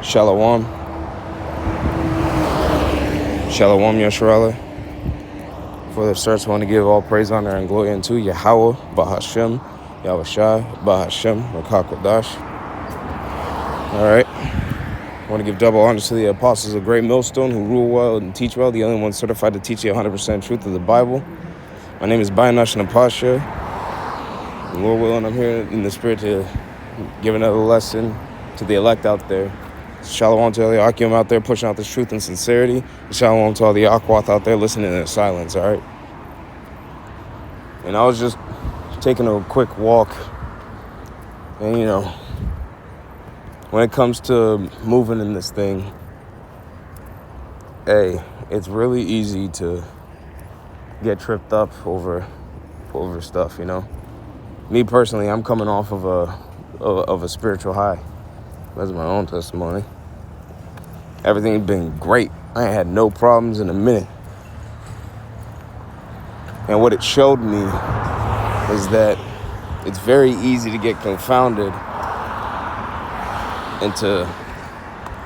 Shalom. Shalom, Yasharallah. For the starts, I want to give all praise, honor, and glory unto Yahawah, baha, sham, Yahawahshi, baha, sham, Kodash. All right. I want to give double honor to the apostles of Great Millstone who rule well and teach well, the only ones certified to teach you 100% truth of the Bible. My name is Bayanash and Apasha. Lord willing, I'm here in the spirit to give another lesson to the elect out there. Shalom to all the Akim out there pushing out this truth and sincerity. Shalom to all the Akwath out there listening in silence, all right? And I was just taking a quick walk. And, you know, when it comes to moving in this thing, hey, it's really easy to get tripped up over stuff, you know? Me personally, I'm coming off of a spiritual high. That's my own testimony. Everything's been great. I ain't had no problems in a minute. And what it showed me is that it's very easy to get confounded and to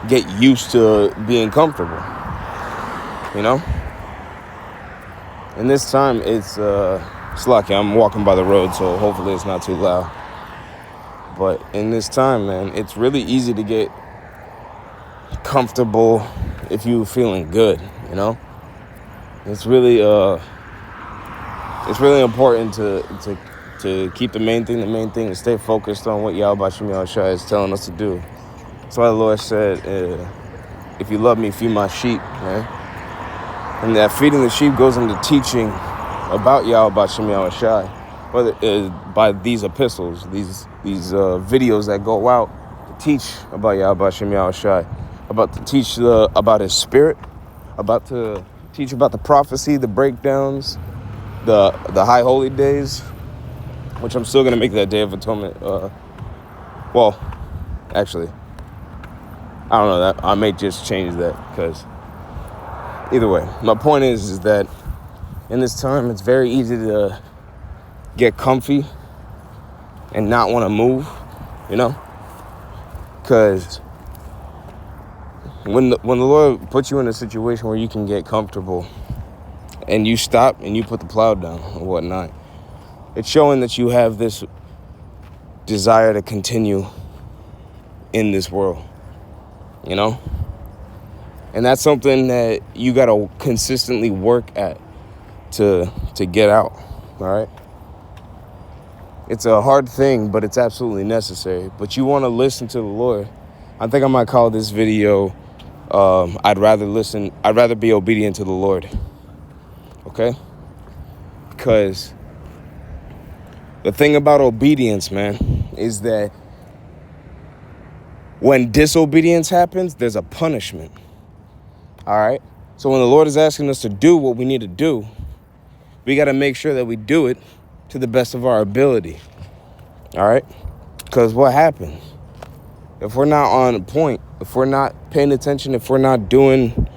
get used to being comfortable, you know? And this time it's lucky. I'm walking by the road, so hopefully it's not too loud. But in this time, man, it's really easy to get comfortable if you're feeling good, you know? It's really important to keep the main thing, and stay focused on what Yahawahshi is telling us to do. That's why the Lord said, if you love me, feed my sheep, man. And that feeding the sheep goes into teaching about Yahawahshi, whether by these epistles, these videos that go out to teach about Yahawahshi, about to teach about His Spirit, about to teach about the prophecy, the breakdowns, the high holy days, which I'm still gonna make that Day of Atonement. Well, actually, I don't know that I may just change that because either way, my point is that in this time it's very easy to get comfy and not want to move, you know, because when the Lord puts you in a situation where you can get comfortable and you stop and you put the plow down or whatnot, it's showing that you have this desire to continue in this world, you know? And that's something that you got to consistently work at to get out, all right? It's a hard thing, but it's absolutely necessary. But you want to listen to the Lord. I think I might call this video, I'd rather be obedient to the Lord, okay? Because the thing about obedience, man, is that when disobedience happens, there's a punishment. All right? So when the Lord is asking us to do what we need to do, we got to make sure that we do it to the best of our ability. All right? Because what happens? If we're not on point, if we're not paying attention, if we're not doing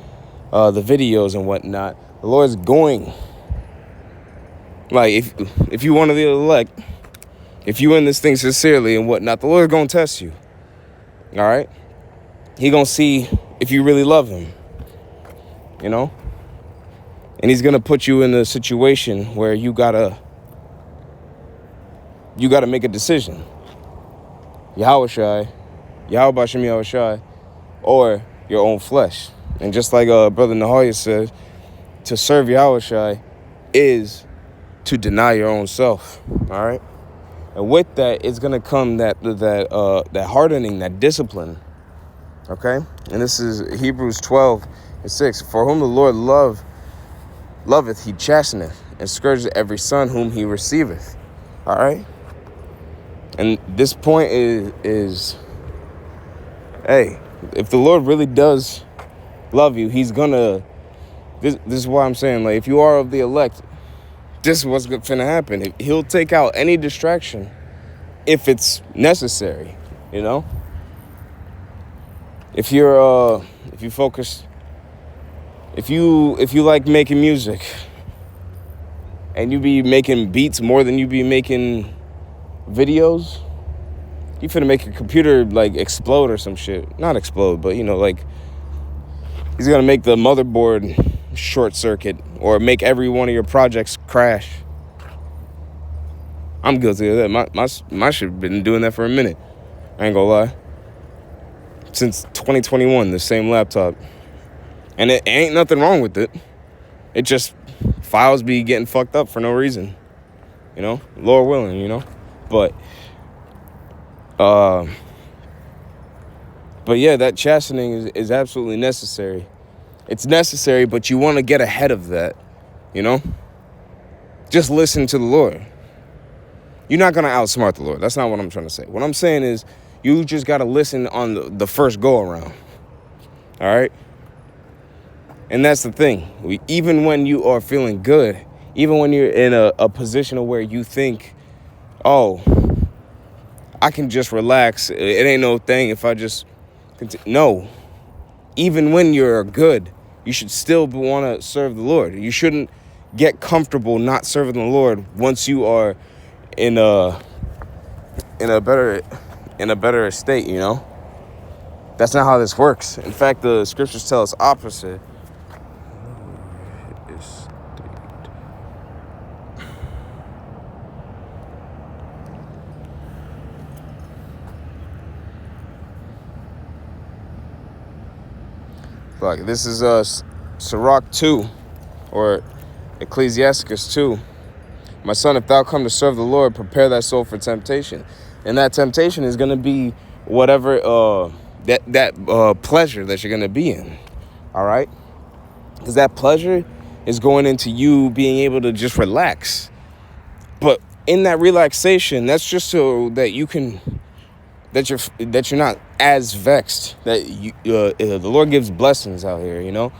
the videos and whatnot, the Lord's going. Like, if you one of the elect, if you in this thing sincerely and whatnot, the Lord's going to test you. All right? He going to see if you really love Him. You know? And He's going to put you in a situation where you gotta make a decision. Yahawahshi, or your own flesh. And just like Brother Nahaya said, to serve Yahawahshi is to deny your own self. All right? And with that, it's going to come that hardening, that discipline. Okay? And this is Hebrews 12:6. For whom the Lord loveth, He chasteneth, and scourgeth every son whom He receiveth. All right? And this point is, hey, if the Lord really does love you, He's going to, this is why I'm saying, like, if you are of the elect, this is what's going to happen. He'll take out any distraction if it's necessary, you know? If you focus, if you like making music and you be making beats more than you be making videos, You finna make your computer like explode or some shit. Not explode, but you know, like he's gonna make the motherboard short circuit or make every one of your projects crash. I'm guilty of that. My shit been doing that for a minute. I ain't gonna lie. Since 2021, the same laptop. And it ain't nothing wrong with it. It just, files be getting fucked up for no reason. You know? Lord willing, you know? But yeah, that chastening is absolutely necessary. It's necessary, but you want to get ahead of that, you know? Just listen to the Lord. You're not going to outsmart the Lord. That's not what I'm trying to say. What I'm saying is you just got to listen on the first go-around, all right? And that's the thing. Even when you are feeling good, even when you're in a position of where you think, oh, I can just relax. It ain't no thing if I just continue. No. Even when you're good, you should still want to serve the Lord. You shouldn't get comfortable not serving the Lord once you are in a better estate, you know? That's not how this works. In fact, the scriptures tell us opposite. Like this is Sirach 2 or Ecclesiasticus 2. My son, if thou come to serve the Lord, prepare thy soul for temptation. And that temptation is going to be whatever that pleasure that you're going to be in. All right? Because that pleasure is going into you being able to just relax. But in that relaxation, that's just so that you can, that you're not as vexed. That the Lord gives blessings out here, you know?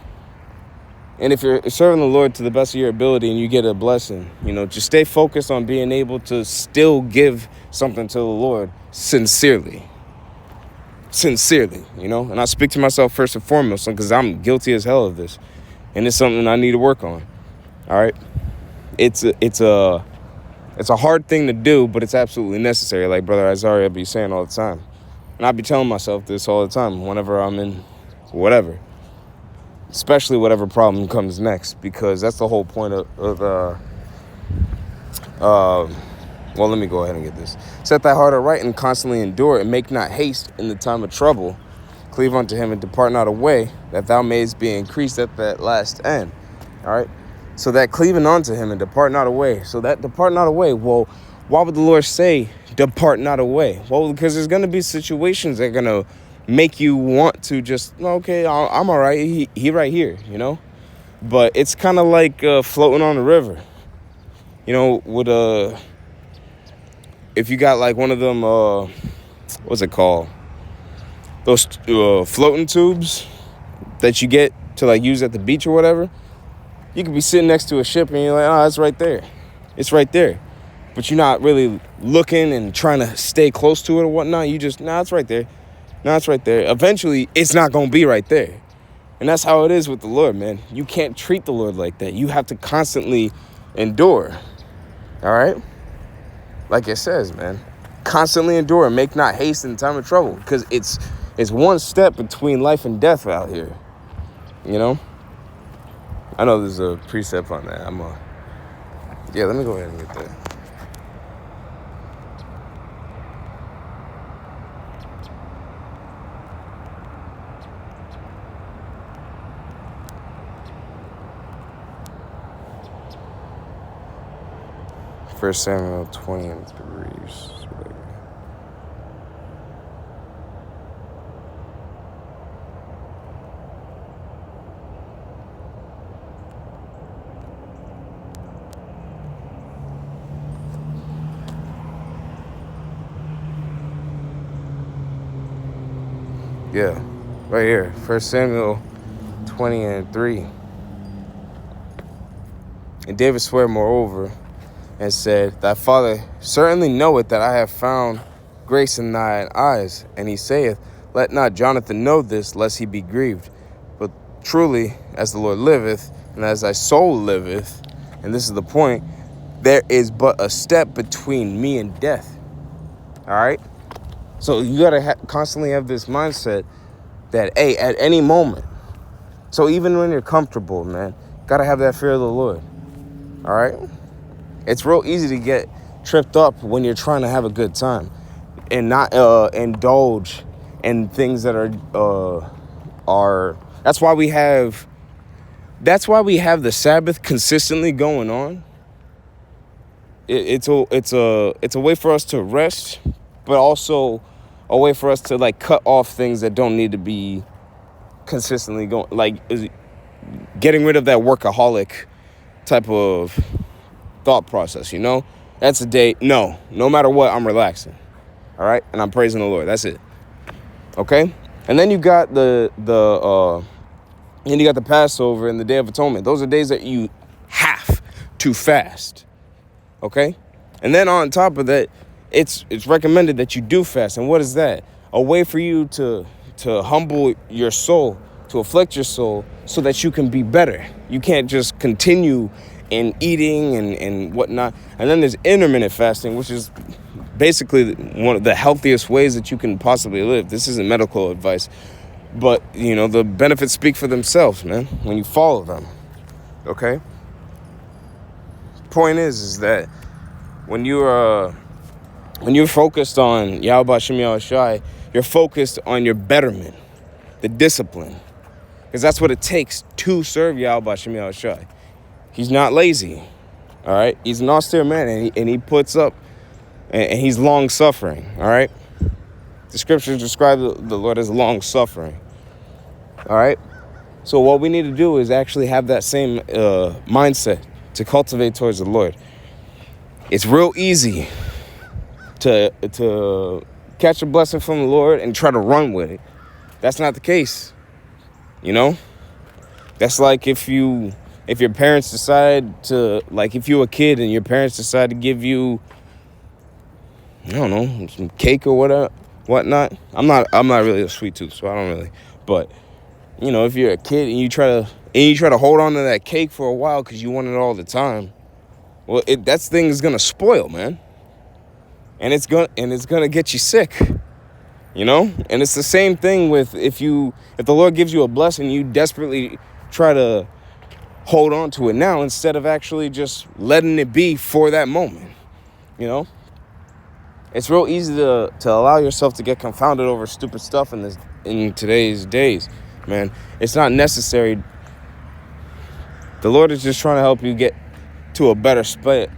And if you're serving the Lord to the best of your ability and you get a blessing, you know, just stay focused on being able to still give something to the Lord sincerely, you know. And I speak to myself first and foremost because I'm guilty as hell of this, and it's something I need to work on. All right, it's a hard thing to do, but it's absolutely necessary. Like Brother Isaiah be saying all the time, and I be telling myself this all the time whenever I'm in whatever. Especially whatever problem comes next, because that's the whole point of well, let me go ahead and get this. Set thy heart aright and constantly endure, and make not haste in the time of trouble. Cleave unto him and depart not away, that thou mayest be increased at that last end. All right? So that cleaving unto him and depart not away. So that depart not away, well, why would the Lord say depart not away? Well, because there's going to be situations that are going to make you want to just, okay, I'm all right. He right here, you know? But it's kind of like floating on the river. You know, with if you got like one of them, what's it called? Those floating tubes that you get to like use at the beach or whatever. You could be sitting next to a ship and you're like, oh, it's right there. It's right there. But you're not really looking and trying to stay close to it or whatnot. You just, it's right there. No, it's right there. Eventually, it's not going to be right there. And that's how it is with the Lord, man. You can't treat the Lord like that. You have to constantly endure. All right? Like it says, man. Constantly endure and make not haste in the time of trouble. Because it's one step between life and death out here. You know? I know there's a precept on that. Yeah, let me go ahead and get that. First Samuel 20 and 3. Yeah, right here. First Samuel 20 and 3. And David swore moreover, and said, thy father certainly knoweth that I have found grace in thine eyes. And he saith, let not Jonathan know this, lest he be grieved. But truly, as the Lord liveth, and as thy soul liveth, and this is the point, there is but a step between me and death. All right? So you got to constantly have this mindset that, hey, at any moment, so even when you're comfortable, man, got to have that fear of the Lord, all right? It's real easy to get tripped up when you're trying to have a good time and not indulge in things that are that's why we have the Sabbath consistently going on. It's a way for us to rest, but also a way for us to like cut off things that don't need to be consistently going, like getting rid of that workaholic type of thought process, you know? That's a day, no matter what, I'm relaxing, all right? And I'm praising the Lord, that's it, okay? And then you got the Passover and the Day of Atonement. Those are days that you have to fast, okay? And then on top of that, it's recommended that you do fast. And what is that? A way for you to humble your soul, to afflict your soul, so that you can be better. You can't just continue in eating and whatnot. And then there's intermittent fasting, which is basically one of the healthiest ways that you can possibly live. This isn't medical advice, but, you know, the benefits speak for themselves, man, when you follow them, okay? Point is that when you're focused on Yahawahshi, you're focused on your betterment, the discipline, because that's what it takes to serve Yahawahshi. He's not lazy, all right? He's an austere man, and he puts up, and he's long-suffering, all right? The scriptures describe the Lord as long-suffering, all right? So what we need to do is actually have that same mindset to cultivate towards the Lord. It's real easy to catch a blessing from the Lord and try to run with it. That's not the case, you know? That's like if your parents decide to, like if you're a kid and your parents decide to give you, I don't know, some cake or whatnot. I'm not really a sweet tooth, so I don't really. But, you know, if you're a kid and you try to hold on to that cake for a while because you want it all the time, well, that thing is gonna spoil, man. And it's gonna get you sick, you know? And it's the same thing with if the Lord gives you a blessing, you desperately try to hold on to it now instead of actually just letting it be for that moment, you know? It's real easy to allow yourself to get confounded over stupid stuff in today's days, man. It's not necessary. The Lord is just trying to help you get to a better spot,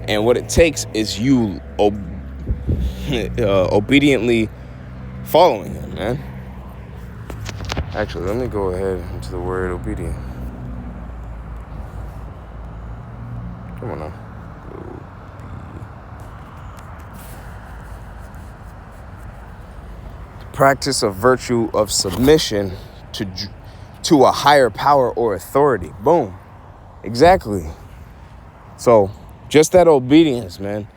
and what it takes is you obediently following Him, man. Actually, let me go ahead into the word obedient. Come on now. Practice a virtue of submission to a higher power or authority. Boom. Exactly. So just that obedience, man.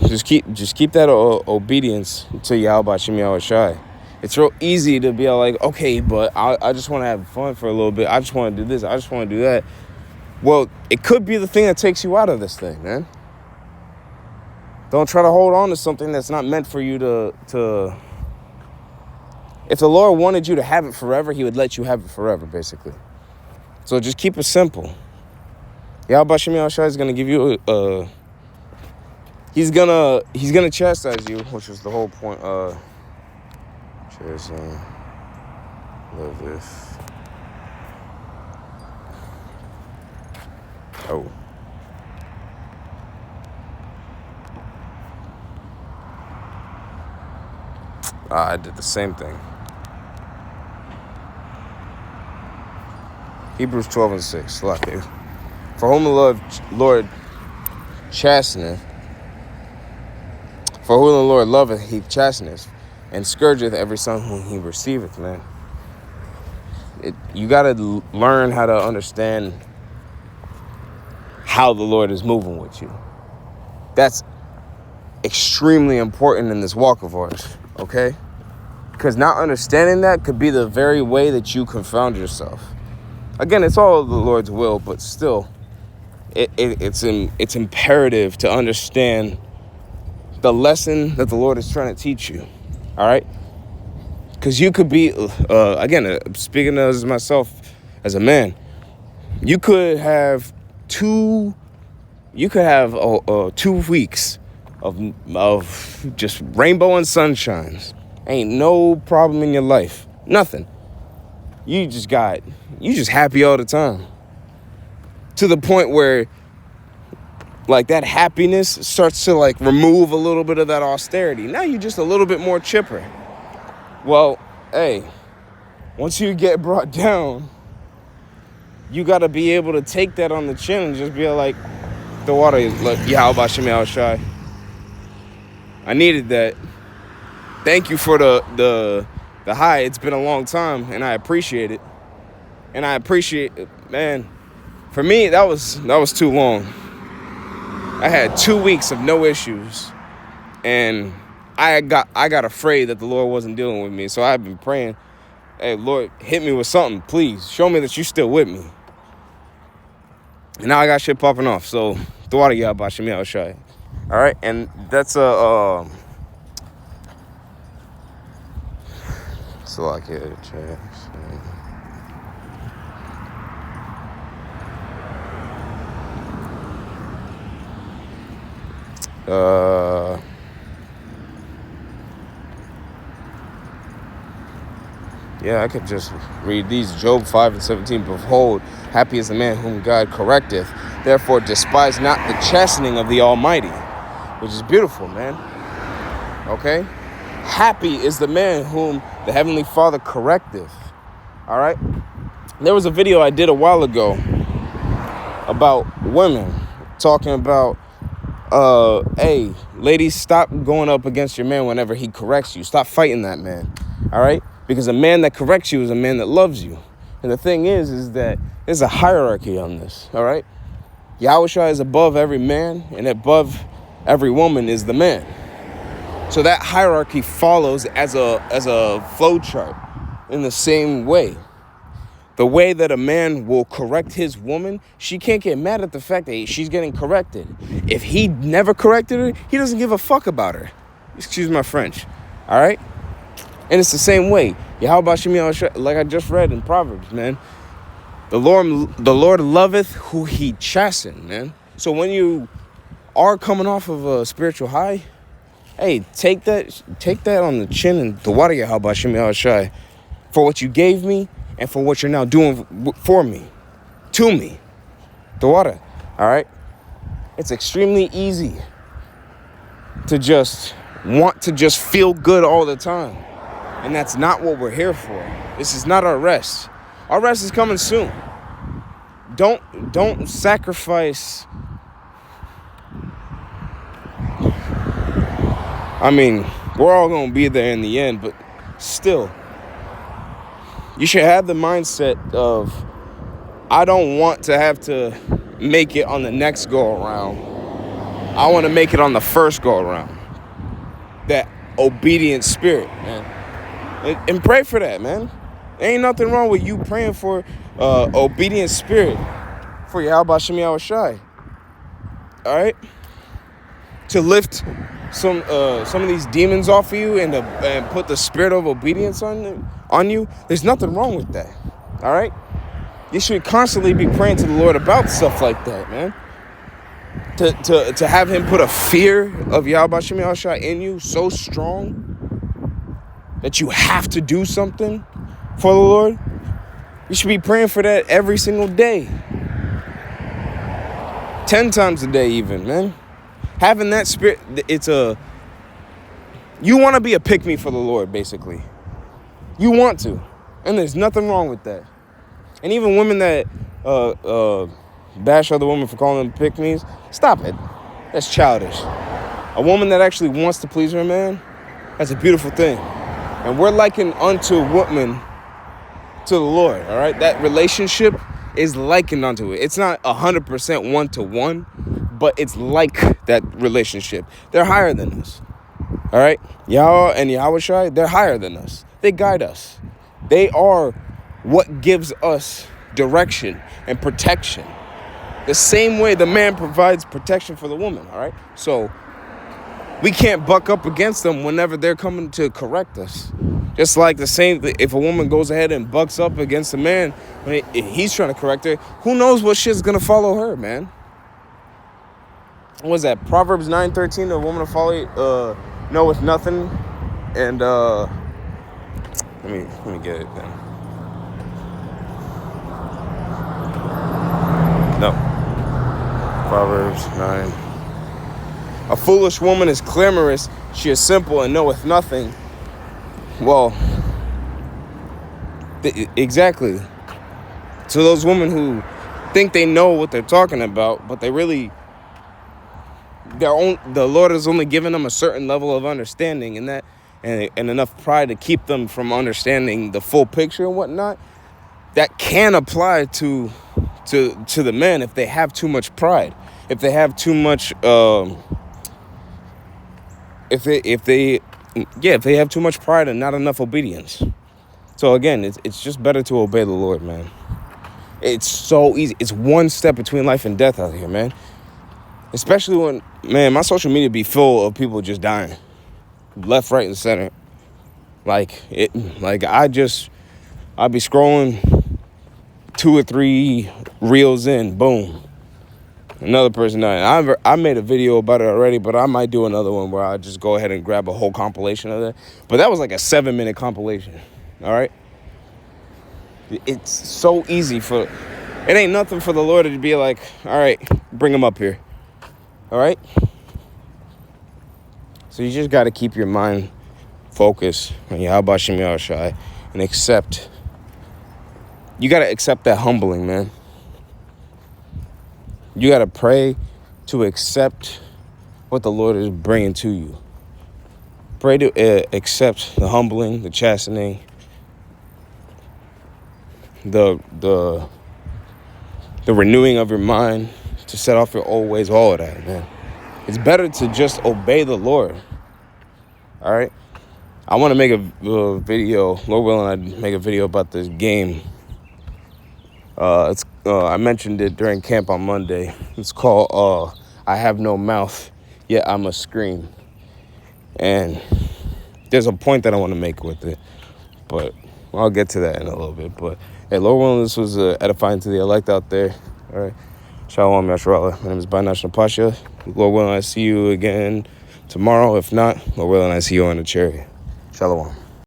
Just keep that obedience to Yahawahshi. It's real easy to be like, okay, but I just want to have fun for a little bit. I just want to do this. I just want to do that. Well, it could be the thing that takes you out of this thing, man. Don't try to hold on to something that's not meant for you to. If the Lord wanted you to have it forever, He would let you have it forever, basically. So just keep it simple. Yahawahshi is gonna give you He's gonna chastise you, which is the whole point. Chasing, love this. Oh. I did the same thing. Hebrews 12:6. For whom the Lord chasteneth, for whom the Lord loveth, He chasteneth, and scourgeth every son whom He receiveth, man. You got to learn how to understand how the Lord is moving with you. That's extremely important in this walk of ours, okay? Because not understanding that could be the very way that you confound yourself. Again, it's all the Lord's will, but still, it's imperative to understand the lesson that the Lord is trying to teach you. All right? Because you could be, again, speaking as myself as a man, you could have 2 weeks of just rainbow and sunshines. Ain't no problem in your life. Nothing. You just happy all the time. To the point where, like, that happiness starts to, like, remove a little bit of that austerity. Now you're just a little bit more chipper. Well, hey, once you get brought down, you got to be able to take that on the chin and just be like, the water, look, Yahawahshi. I needed that. Thank you for the high. It's been a long time, and I appreciate it. And I appreciate it, man. For me, that was too long. I had 2 weeks of no issues, and I got afraid that the Lord wasn't dealing with me. So I've been praying, hey, Lord, hit me with something, please. Show me that you're still with me. And now I got shit popping off. So, Dwada Yahawahshi. All right, and that's so I can check. Yeah, I could just read these. Job 5:17. Behold, happy is the man whom God correcteth. Therefore, despise not the chastening of the Almighty. Which is beautiful, man. Okay? Happy is the man whom the Heavenly Father correcteth. All right? There was a video I did a while ago about women talking about, hey, ladies, stop going up against your man whenever he corrects you. Stop fighting that man. All right? Because a man that corrects you is a man that loves you. And the thing is that there's a hierarchy on this. All right? Yahawahshi is above every man, and above every woman is the man. So that hierarchy follows as a flow chart in the same way. The way that a man will correct his woman, she can't get mad at the fact that she's getting corrected. If he never corrected her, he doesn't give a fuck about her. Excuse my French. All right? And it's the same way. Yahawahshi, like I just read in Proverbs, man. The Lord loveth who he chasten, man. So when you are coming off of a spiritual high, hey, take that on the chin and the water, Yahawahshi, for what you gave me and for what you're now doing for me, to me, the water. All right. It's extremely easy to just want to just feel good all the time, and that's not what we're here for. This is not our rest. Our rest is coming soon. Don't sacrifice. I mean, we're all going to be there in the end, but still, you should have the mindset of, I don't want to have to make it on the next go around. I want to make it on the first go around. That obedient spirit, man. And pray for that, man. There ain't nothing wrong with you praying for obedient spirit for Yahawahshi. All right? To lift some of these demons off of you and put the spirit of obedience on you. There's nothing wrong with that. All right? You should constantly be praying to the Lord about stuff like that, man. To have him put a fear of Yahawahshi in you so strong that you have to do something for the Lord. You should be praying for that every single day. 10 times a day even, man. Having that spirit, you want to be a pick-me for the Lord, basically. You want to. And there's nothing wrong with that. And even women that bash other women for calling them pick-me's, stop it. That's childish. A woman that actually wants to please her man, that's a beautiful thing. And we're likened unto women to the Lord, all right? That relationship is likened unto it. It's not 100% one-to-one, but it's like that relationship. They're higher than us, all right? Yahweh and Yahawahshi, they're higher than us. They guide us. They are what gives us direction and protection. The same way the man provides protection for the woman, all right? So we can't buck up against them whenever they're coming to correct us. Just like the same, if a woman goes ahead and bucks up against a man when he's trying to correct her, who knows what shit's gonna follow her, man? What was that? Proverbs 9:13, a woman of folly knoweth nothing. And let me get it then. No. Proverbs 9. A foolish woman is clamorous, she is simple and knoweth nothing. Well, exactly. So those women who think they know what they're talking about, but they really, the Lord has only given them a certain level of understanding, and enough pride to keep them from understanding the full picture and whatnot. That can apply to the men if they have too much pride, if they have too much, if they have too much pride and not enough obedience. So again, it's just better to obey the Lord, man. It's so easy. It's one step between life and death out here, man. Especially when, man, my social media be full of people just dying, left, right, and center. I'll be scrolling 2 or 3 reels in, boom, another person died. I made a video about it already, but I might do another one where I just go ahead and grab a whole compilation of that. But that was like a 7-minute compilation. All right. It's so easy it ain't nothing for the Lord to be like, all right, bring him up here. All right. So you just got to keep your mind focused on Yahawahshi and accept. You got to accept that humbling, man. You got to pray to accept what the Lord is bringing to you. Pray to accept the humbling, the chastening, the renewing of your mind, to set off your old ways, all of that, man. It's better to just obey the Lord. All right? I want to make a video, Lord willing, I'd make a video about this game. I mentioned it during camp on Monday. It's called I Have No Mouth, Yet I Must Scream. And there's a point that I want to make with it, but I'll get to that in a little bit. But hey, Lord willing, this was edifying to the elect out there. All right. Shalom, Yahawah. My name is National Pasha. Lord willing, I see you again tomorrow. If not, Lord willing, I see you on the chariot. Shalom.